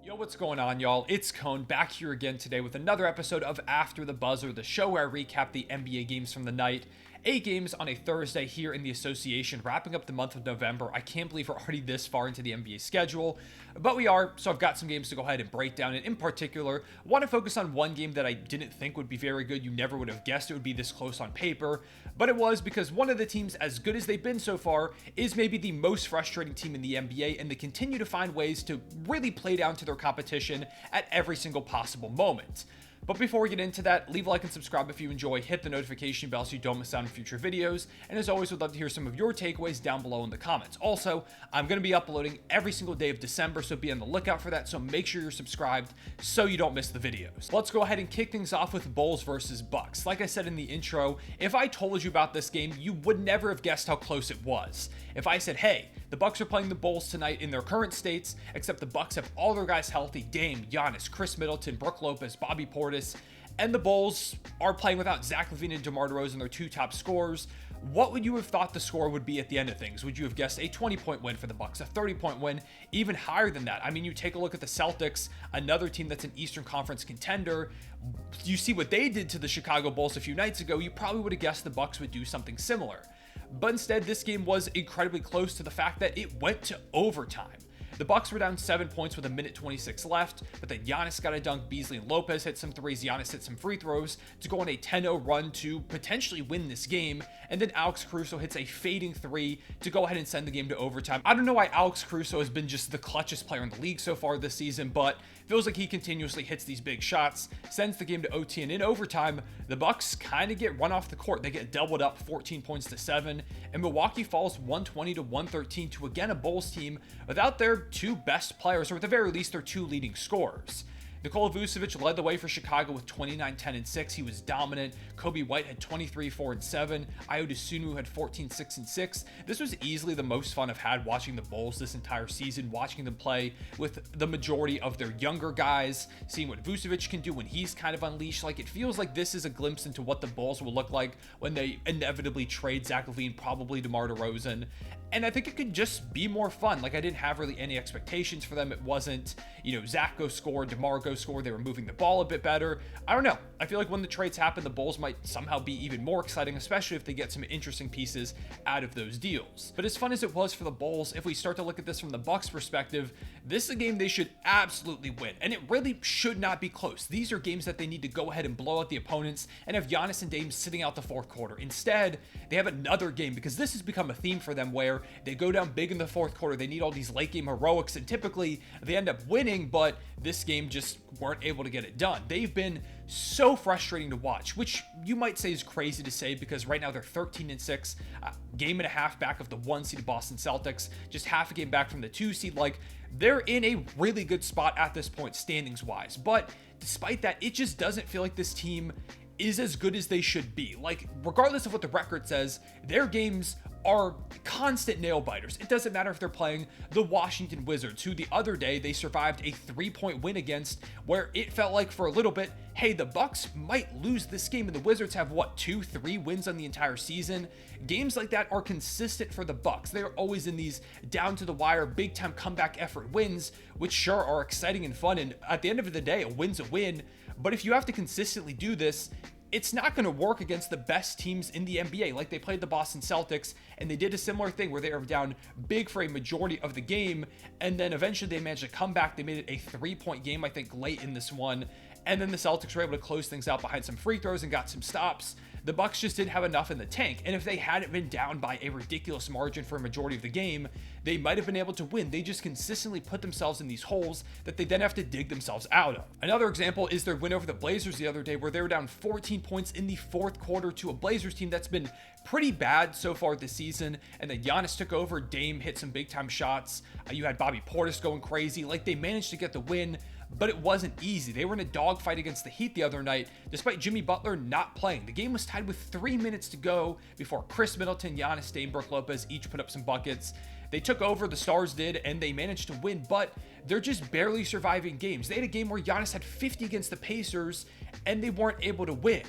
Yo, what's going on, y'all? It's Cone back here again today with another episode of After the Buzzer, the show where I recap the NBA games from the night. 8 games on a Thursday here in the association, wrapping up the month of November. I can't believe we're already this far into the NBA schedule, but we are, so I've got some games to go ahead and break down, and in particular, I want to focus on one game that I didn't think would be very good. You never would have guessed it would be this close on paper, but it was because one of the teams, as good as they've been so far, is maybe the most frustrating team in the NBA, and they continue to find ways to really play down to their competition at every single possible moment. But before we get into that, leave a like and subscribe if you enjoy, hit the notification bell so you don't miss out on future videos, and as always, would love to hear some of your takeaways down below in the comments. Also, I'm going to be uploading every single day of December, so be on the lookout for that, so make sure you're subscribed so you don't miss the videos. Let's go ahead and kick things off with Bulls versus Bucks. Like I said in the intro, if I told you about this game, you would never have guessed how close it was. If I said, hey, the Bucks are playing the Bulls tonight in their current states, except the Bucks have all their guys healthy, Dame, Giannis, Khris Middleton, Brook Lopez, Booby Portis, and the Bulls are playing without Zach LaVine and DeMar DeRozan, their two top scorers, what would you have thought the score would be at the end of things? Would you have guessed a 20-point win for the Bucks, a 30-point win, even higher than that? I mean, you take a look at the Celtics, another team that's an Eastern Conference contender. You see what they did to the Chicago Bulls a few nights ago, you probably would have guessed the Bucks would do something similar. But instead, this game was incredibly close to the fact that it went to overtime. The Bucks were down 7 points with 1:26 left, but then Giannis got a dunk, Beasley and Lopez hit some threes, Giannis hit some free throws to go on a 10-0 run to potentially win this game, and then Alex Caruso hits a fading three to go ahead and send the game to overtime. I don't know why Alex Caruso has been just the clutchest player in the league so far this season, but feels like he continuously hits these big shots, sends the game to OT, and in overtime, the Bucks kind of get run off the court. They get doubled up 14 points to 7, and Milwaukee falls 120 to 113 to again a Bulls team without their two best players, or at the very least their two leading scorers. Nikola Vucevic led the way for Chicago with 29, 10, and 6. He was dominant. Kobe White had 23, 4, and 7. Ayo Dosunmu had 14, 6, and 6. This was easily the most fun I've had watching the Bulls this entire season, watching them play with the majority of their younger guys, seeing what Vucevic can do when he's kind of unleashed. Like, it feels like this is a glimpse into what the Bulls will look like when they inevitably trade Zach LaVine, probably DeMar DeRozan. And I think it could just be more fun. Like, I didn't have really any expectations for them. It wasn't, Zach go score, DeMar go score. They were moving the ball a bit better. I don't know. I feel like when the trades happen, the Bulls might somehow be even more exciting, especially if they get some interesting pieces out of those deals. But as fun as it was for the Bulls, if we start to look at this from the Bucks perspective, this is a game they should absolutely win. And it really should not be close. These are games that they need to go ahead and blow out the opponents and have Giannis and Dame sitting out the fourth quarter. Instead, they have another game, because this has become a theme for them where they go down big in the fourth quarter. They need all these late game heroics, and typically they end up winning, but this game just weren't able to get it done. They've been so frustrating to watch, which you might say is crazy to say because right now they're 13-6, game and a half back of the 1 seed Boston Celtics, just half a game back from the 2 seed. Like, they're in a really good spot at this point standings wise, but despite that, it just doesn't feel like this team is as good as they should be. Like, regardless of what the record says, their games are constant nail biters. It doesn't matter if they're playing the Washington Wizards, who the other day they survived a 3-point win against, where it felt like for a little bit, hey, the Bucks might lose this game, and the Wizards have 2-3 wins on the entire season. Games like that are consistent for the Bucks. They're always in these down to the wire, big time comeback effort wins, which sure are exciting and fun. And at the end of the day, a win's a win. But if you have to consistently do this, it's not going to work against the best teams in the NBA. Like, they played the Boston Celtics, and they did a similar thing where they were down big for a majority of the game, and then eventually they managed to come back. They made it a 3-point game, I think, late in this one, and then the Celtics were able to close things out behind some free throws and got some stops. The Bucks just didn't have enough in the tank, and if they hadn't been down by a ridiculous margin for a majority of the game, they might have been able to win. They just consistently put themselves in these holes that they then have to dig themselves out of. Another example is their win over the Blazers the other day, where they were down 14 points in the fourth quarter to a Blazers team that's been pretty bad so far this season, and then Giannis took over, Dame hit some big time shots, you had Booby Portis going crazy. Like, they managed to get the win, but it wasn't easy. They were in a dogfight against the Heat the other night, despite Jimmy Butler not playing. The game was tied with 3 minutes to go before Khris Middleton, Giannis, Dame, Brook Lopez each put up some buckets. They took over, the Stars did, and they managed to win, but they're just barely surviving games. They had a game where Giannis had 50 against the Pacers, and they weren't able to win.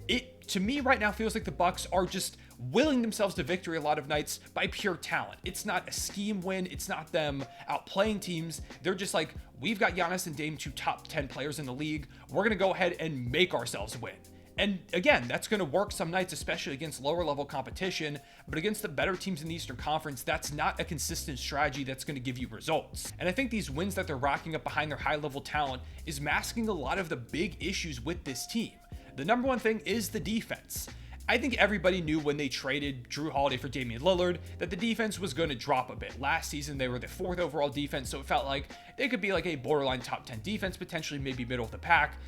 It to me right now feels like the Bucks are just willing themselves to victory a lot of nights by pure talent. It's not a scheme win. It's not them outplaying teams. They're just like, we've got Giannis and Dame, 2 top 10 players in the league. We're going to go ahead and make ourselves win. And again, that's going to work some nights, especially against lower level competition, but against the better teams in the Eastern Conference, that's not a consistent strategy that's going to give you results. And I think these wins that they're racking up behind their high level talent is masking a lot of the big issues with this team. The number one thing is the defense. I think everybody knew when they traded Jrue Holiday for Damian Lillard that the defense was going to drop a bit. Last season, they were the 4th overall defense, so it felt like they could be like a borderline top 10 defense, potentially maybe middle of the pack.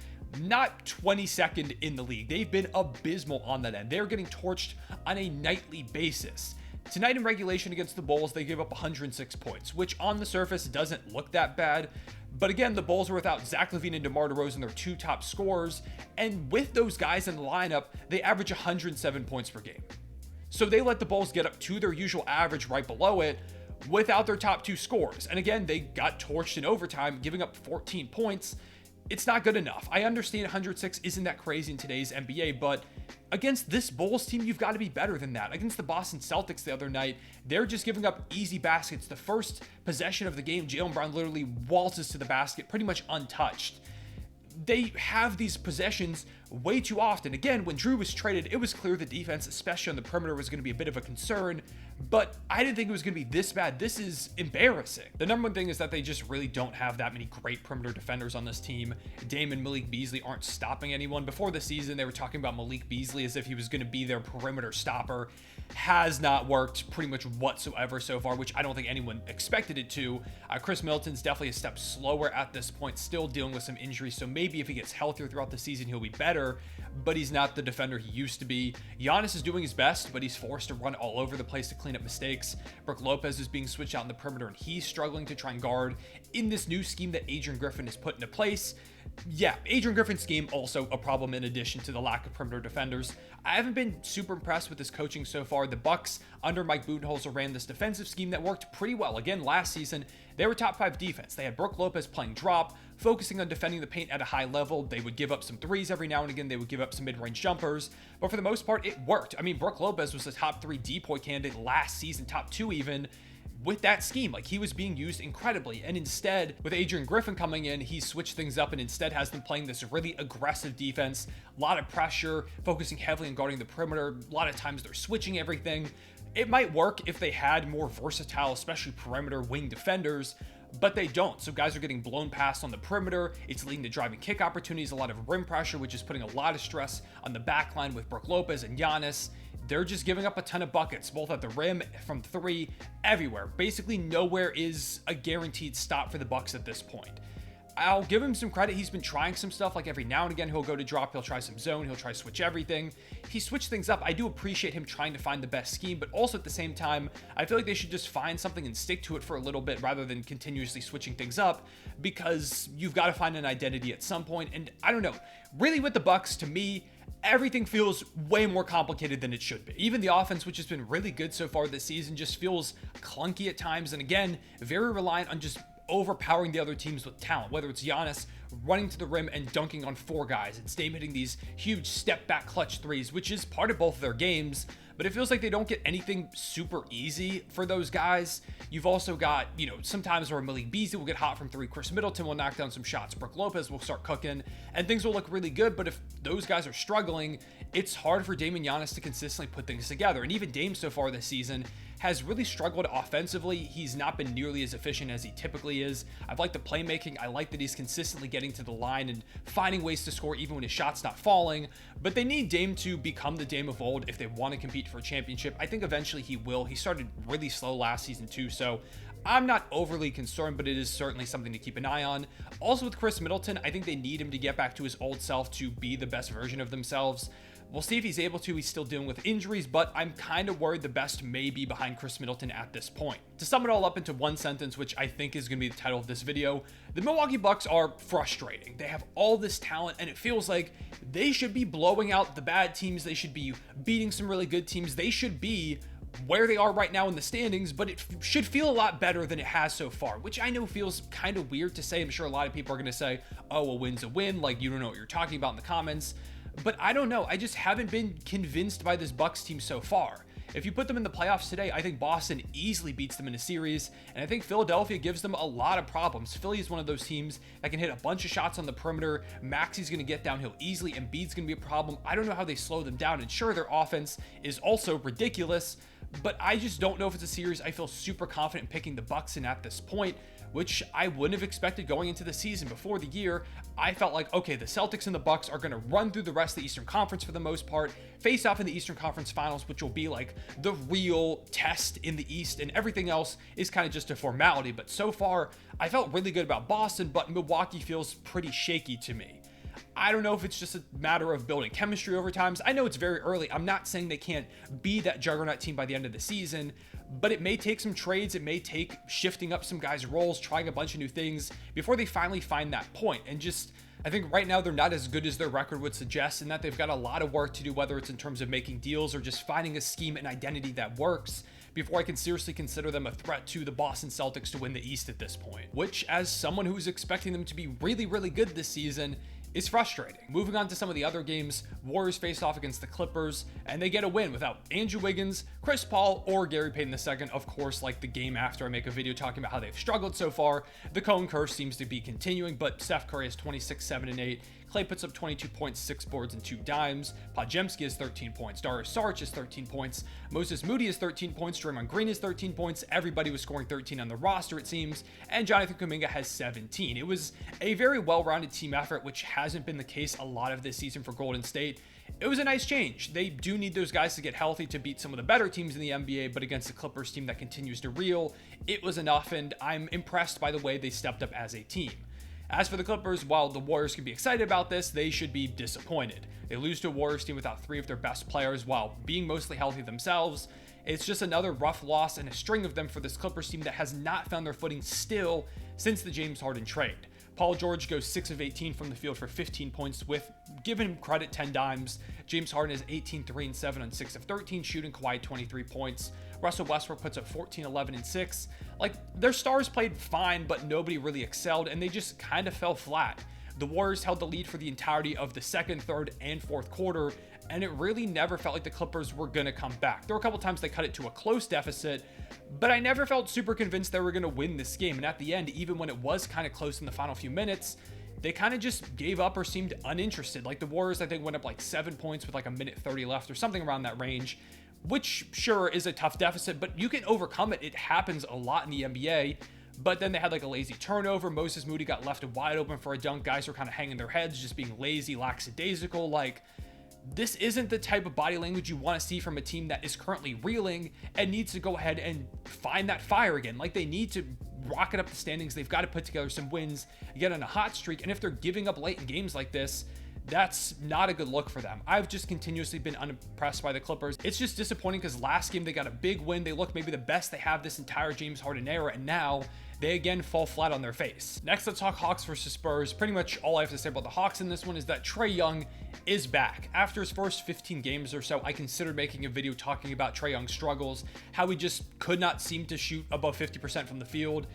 Not 22nd in the league. They've been abysmal on that end. They're getting torched on a nightly basis. Tonight in regulation against the Bulls, they gave up 106 points, which on the surface doesn't look that bad. But again, the Bulls were without Zach LaVine and DeMar DeRozan, their 2 top scorers. And with those guys in the lineup, they average 107 points per game. So they let the Bulls get up to their usual average right below it without their top 2 scorers. And again, they got torched in overtime, giving up 14 points. It's not good enough. I understand 106 isn't that crazy in today's NBA, but against this Bulls team, you've got to be better than that. Against the Boston Celtics the other night, they're just giving up easy baskets. The first possession of the game, Jaylen Brown literally waltzes to the basket pretty much untouched. They have these possessions way too often. Again, when Jrue was traded, it was clear the defense, especially on the perimeter, was going to be a bit of a concern, but I didn't think it was going to be this bad. This is embarrassing. The number one thing is that they just really don't have that many great perimeter defenders on this team. Dame and Malik Beasley aren't stopping anyone. Before the season, they were talking about Malik Beasley as if he was going to be their perimeter stopper. Has not worked pretty much whatsoever so far, which I don't think anyone expected it to. Khris Middleton's definitely a step slower at this point, still dealing with some injuries, so maybe if he gets healthier throughout the season, he'll be better, but he's not the defender he used to be. Giannis is doing his best, but he's forced to run all over the place to clean up mistakes. Brook Lopez is being switched out in the perimeter, and he's struggling to try and guard in this new scheme that Adrian Griffin has put into place. Yeah, Adrian Griffin's scheme also a problem in addition to the lack of perimeter defenders. I haven't been super impressed with his coaching so far. The Bucks under Mike Budenholzer ran this defensive scheme that worked pretty well. Again, last season, they were top 5 defense. They had Brook Lopez playing drop, focusing on defending the paint at a high level. They would give up some threes every now and again. They would give up some mid-range jumpers, but for the most part, it worked. I mean, Brook Lopez was the top 3 decoy candidate last season, top 2 even, with that scheme. Like, he was being used incredibly, and instead with Adrian Griffin coming in, he switched things up and instead has them playing this really aggressive defense, a lot of pressure, focusing heavily on guarding the perimeter. A lot of times they're switching everything. It might work if they had more versatile, especially perimeter wing defenders, but they don't. So guys are getting blown past on the perimeter. It's leading to driving kick opportunities, a lot of rim pressure, which is putting a lot of stress on the back line with Brook Lopez and Giannis. They're just giving up a ton of buckets, both at the rim, from 3, everywhere. Basically, nowhere is a guaranteed stop for the Bucks at this point. I'll give him some credit. He's been trying some stuff. Like every now and again, he'll go to drop, he'll try some zone, he'll try to switch everything. He switched things up. I do appreciate him trying to find the best scheme, but also at the same time, I feel like they should just find something and stick to it for a little bit rather than continuously switching things up, because you've got to find an identity at some point. And I don't know, really with the Bucks, to me, everything feels way more complicated than it should be. Even the offense, which has been really good so far this season, just feels clunky at times. And again, very reliant on just overpowering the other teams with talent, whether it's Giannis running to the rim and dunking on 4 guys, it's Dame hitting these huge step back clutch threes, which is part of both of their games, but it feels like they don't get anything super easy for those guys. You've also got, sometimes where Malik Beasley will get hot from 3, Khris Middleton will knock down some shots, Brook Lopez will start cooking, and things will look really good, but if those guys are struggling, it's hard for Dame and Giannis to consistently put things together. And even Dame so far this season has really struggled offensively. He's not been nearly as efficient as he typically is. I've liked the playmaking. I like that he's consistently getting to the line and finding ways to score even when his shot's not falling. But they need Dame to become the Dame of old if they want to compete for a championship. I think eventually he will. He started really slow last season too, so I'm not overly concerned, but it is certainly something to keep an eye on. Also with Khris Middleton, I think they need him to get back to his old self to be the best version of themselves. We'll see if he's able to. He's still dealing with injuries, but I'm kind of worried the best may be behind Khris Middleton at this point. To sum it all up into one sentence, which I think is going to be the title of this video, the Milwaukee Bucks are frustrating. They have all this talent, and it feels like they should be blowing out the bad teams. They should be beating some really good teams. They should be where they are right now in the standings, but it should feel a lot better than it has so far, which I know feels kind of weird to say. I'm sure a lot of people are going to say, oh, a win's a win, like you don't know what you're talking about in the comments. but I don't know. I just haven't been convinced by this Bucks team so far. If you put them in the playoffs today, I think Boston easily beats them in a series, and I think Philadelphia gives them a lot of problems. Philly is one of those teams that can hit a bunch of shots on the perimeter. Maxi's going to get downhill easily, Embiid's going to be a problem. I don't know how they slow them down, and sure, their offense is also ridiculous, but I just don't know if it's a series I feel super confident in picking the Bucks in at this point, which I wouldn't have expected going into the season. Before the year, I felt like, okay, the Celtics and the Bucks are going to run through the rest of the Eastern Conference for the most part, face off in the Eastern Conference Finals, which will be like the real test in the East, and everything else is kind of just a formality. But so far, I felt really good about Boston, but Milwaukee feels pretty shaky to me. I don't know if it's just a matter of building chemistry over times. I know it's very early. I'm not saying they can't be that juggernaut team by the end of the season, but it may take some trades. It may take shifting up some guys' roles, trying a bunch of new things before they finally find that point. And just, I think right now they're not as good as their record would suggest, and that they've got a lot of work to do, whether it's in terms of making deals or just finding a scheme and identity that works, before I can seriously consider them a threat to the Boston Celtics to win the East at this point. Which, as someone who's expecting them to be really, really good this season, is frustrating. Moving on to some of the other games, Warriors face off against the Clippers, and they get a win without Andrew Wiggins, Chris Paul, or Gary Payton II. Of course, like the game after I make a video talking about how they've struggled so far, the Cone curse seems to be continuing, but Steph Curry has 26, 7, and 8. Klay puts up 22 points, 6 boards, and 2 dimes. Podziemski has 13 points. Darius Saric has 13 points. Moses Moody has 13 points. Draymond Green has 13 points. Everybody was scoring 13 on the roster, it seems. And Jonathan Kuminga has 17. It was a very well-rounded team effort, which hasn't been the case a lot of this season for Golden State. It was a nice change. They do need those guys to get healthy to beat some of the better teams in the NBA, but against the Clippers team that continues to reel, it was enough, and I'm impressed by the way they stepped up as a team. As for the Clippers, while the Warriors can be excited about this, they should be disappointed. They lose to a Warriors team without 3 of their best players while being mostly healthy themselves. It's just another rough loss and a string of them for this Clippers team that has not found their footing still since the James Harden trade. Paul George goes 6 of 18 from the field for 15 points with, giving him credit, 10 dimes. James Harden is 18, 3, and 7 on 6 of 13 shooting. Kawhi 23 points. Russell Westbrook puts up 14, 11, and 6. Like, their stars played fine, but nobody really excelled, and they just kind of fell flat. The Warriors held the lead for the entirety of the second, third, and fourth quarter, and it really never felt like the Clippers were going to come back. There were a couple times they cut it to a close deficit, but I never felt super convinced they were going to win this game. And at the end, even when it was kind of close in the final few minutes, they kind of just gave up or seemed uninterested. Like the Warriors, I think, went up like 7 points with like a minute 30 left or something around that range, which sure is a tough deficit, but you can overcome it. It happens a lot in the NBA. But then they had like a lazy turnover. Moses Moody got left wide open for a dunk. Guys were kind of hanging their heads, just being lazy, lackadaisical. Like, this isn't the type of body language you want to see from a team that is currently reeling and needs to go ahead and find that fire again. Like, they need to rocket up the standings. They've got to put together some wins, get on a hot streak. And if they're giving up late in games like this, that's not a good look for them. I've just continuously been unimpressed by the Clippers. It's just disappointing because last game they got a big win. They look maybe the best they have this entire James Harden era, and now they again fall flat on their face. Next, let's talk Hawks versus Spurs. Pretty much all I have to say about the Hawks in this one is that Trey Young is back. After his first 15 games or so, I considered making a video talking about Trey Young's struggles, how he just could not seem to shoot above 50% from the field.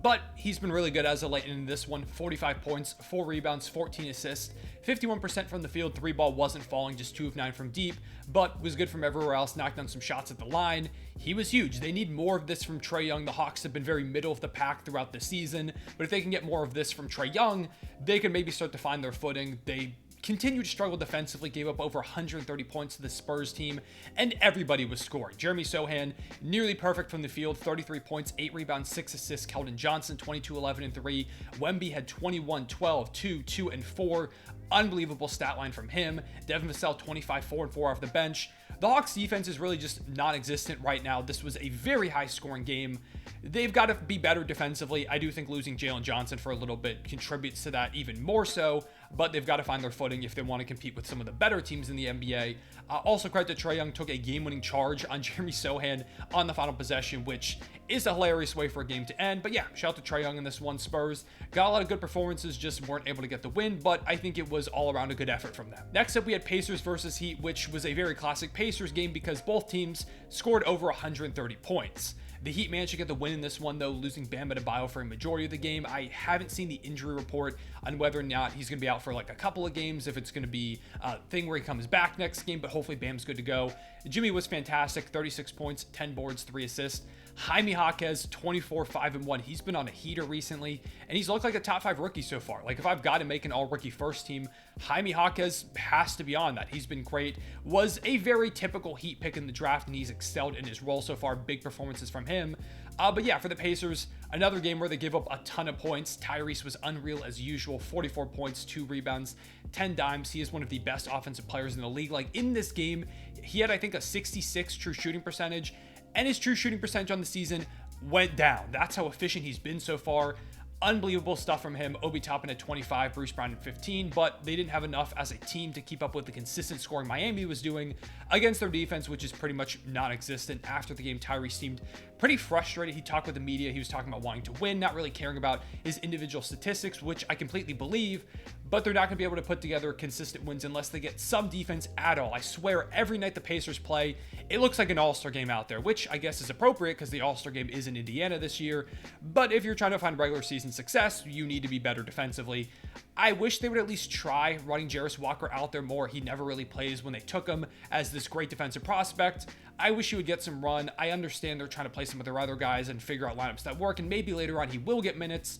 But he's been really good as of late in this one. 45 points, 4 rebounds, 14 assists, 51% from the field. 3-ball wasn't falling, just 2 of 9 from deep, but was good from everywhere else. Knocked down some shots at the line. He was huge. They need more of this from Trey Young. The Hawks have been very middle of the pack throughout the season, but if they can get more of this from Trey Young, they can maybe start to find their footing. They continued to struggle defensively, gave up over 130 points to the Spurs team, and everybody was scoring. Jeremy Sohan, nearly perfect from the field, 33 points, 8 rebounds, 6 assists. Keldon Johnson, 22, 11, and 3. Wemby had 21, 12, 2, 2, and 4. Unbelievable stat line from him. Devin Vassell, 25, 4, and 4 off the bench. The Hawks defense is really just non-existent right now. This was a very high-scoring game. They've got to be better defensively. I do think losing Jalen Johnson for a little bit contributes to that even more so, but they've got to find their footing if they want to compete with some of the better teams in the NBA. Also, credit to Trey Young, took a game-winning charge on Jeremy Sohan on the final possession, which is a hilarious way for a game to end. But yeah, shout out to Trey Young in this one. Spurs got a lot of good performances, just weren't able to get the win, but I think it was all around a good effort from them. Next up, we had Pacers versus Heat, which was a very classic Pacers game because both teams scored over 130 points. The Heat managed to get the win in this one, though, losing Bam Adebayo for a majority of the game. I haven't seen the injury report on whether or not he's going to be out for like a couple of games, if it's going to be a thing where he comes back next game, but hopefully Bam's good to go. Jimmy was fantastic, 36 points, 10 boards, 3 assists. Jaime Jaquez, 24, 5-1. He's been on a heater recently, and he's looked like a top 5 rookie so far. Like, if I've got to make an all-rookie first team, Jaime Jaquez has to be on that. He's been great. Was a very typical Heat pick in the draft, and he's excelled in his role so far. Big performances from him. But yeah, for the Pacers, another game where they give up a ton of points. Tyrese was unreal as usual, 44 points, 2 rebounds, 10 dimes. He is one of the best offensive players in the league. Like, in this game, he had, I think, a 66 true shooting percentage, and his true shooting percentage on the season went down. That's how efficient he's been so far. Unbelievable stuff from him. Obi Toppin at 25, Bruce Brown at 15, but they didn't have enough as a team to keep up with the consistent scoring Miami was doing against their defense, which is pretty much non-existent. After the game, Tyrese seemed pretty frustrated. He talked with the media. He was talking about wanting to win, not really caring about his individual statistics, which I completely believe, but they're not going to be able to put together consistent wins unless they get some defense at all. I swear, every night the Pacers play, it looks like an all-star game out there, which I guess is appropriate because the all-star game is in Indiana this year. But if you're trying to find regular season success, you need to be better defensively. I wish they would at least try running Jarris Walker out there more. He never really plays when they took him as this great defensive prospect. I wish he would get some run. I understand they're trying to play some of their other guys and figure out lineups that work, and maybe later on he will get minutes,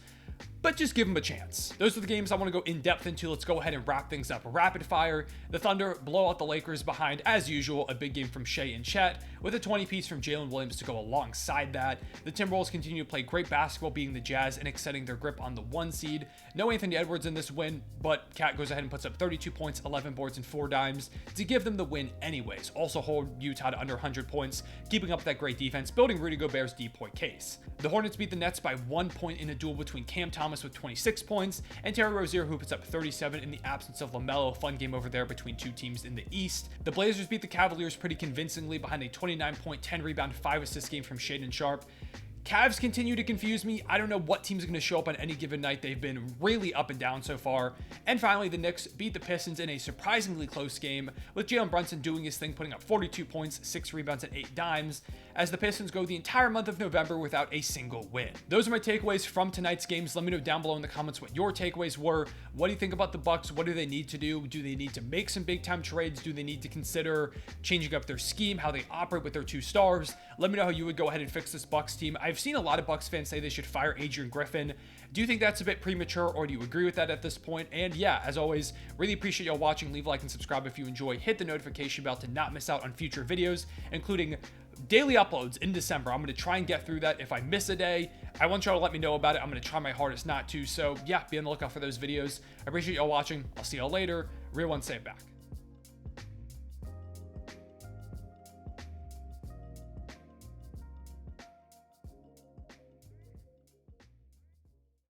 but just give him a chance. Those are the games I want to go in depth into. Let's go ahead and wrap things up rapid fire. The Thunder blow out the Lakers behind, as usual, a big game from Shea and Chet, with a 20-piece from Jalen Williams to go alongside that. The Timberwolves continue to play great basketball, beating the Jazz and extending their grip on the 1 seed. No Anthony Edwards in this win, but Cat goes ahead and puts up 32 points, 11 boards, and 4 dimes to give them the win anyways. Also hold Utah to under 100 points, keeping up that great defense, building Rudy Gobert's D-point case. The Hornets beat the Nets by 1 point in a duel between Cam Thomas with 26 points and Terry Rozier, who puts up 37 in the absence of LaMelo. Fun game over there between two teams in the East. The Blazers beat the Cavaliers pretty convincingly behind a 29-point, 10-rebound, 5-assist game from Shaedon Sharpe. Cavs continue to confuse me. I don't know what team's going to show up on any given night. They've been really up and down so far. And finally, the Knicks beat the Pistons in a surprisingly close game, with Jalen Brunson doing his thing, putting up 42 points, 6 rebounds, and 8 dimes, as the Pistons go the entire month of November without a single win. Those are my takeaways from tonight's games. Let me know down below in the comments what your takeaways were. What do you think about the Bucks? What do they need to do? Do they need to make some big-time trades? Do they need to consider changing up their scheme, how they operate with their 2 stars? Let me know how you would go ahead and fix this Bucks team. I've seen a lot of Bucks fans say they should fire Adrian Griffin. Do you think that's a bit premature, or do you agree with that at this point? And yeah, as always, really appreciate y'all watching. Leave a like and subscribe if you enjoy. Hit the notification bell to not miss out on future videos, including daily uploads in December. I'm going to try and get through that. If I miss a day, I want y'all to let me know about it. I'm going to try my hardest not to. So yeah, be on the lookout for those videos. I appreciate y'all watching. I'll see y'all later. Real one, say it back.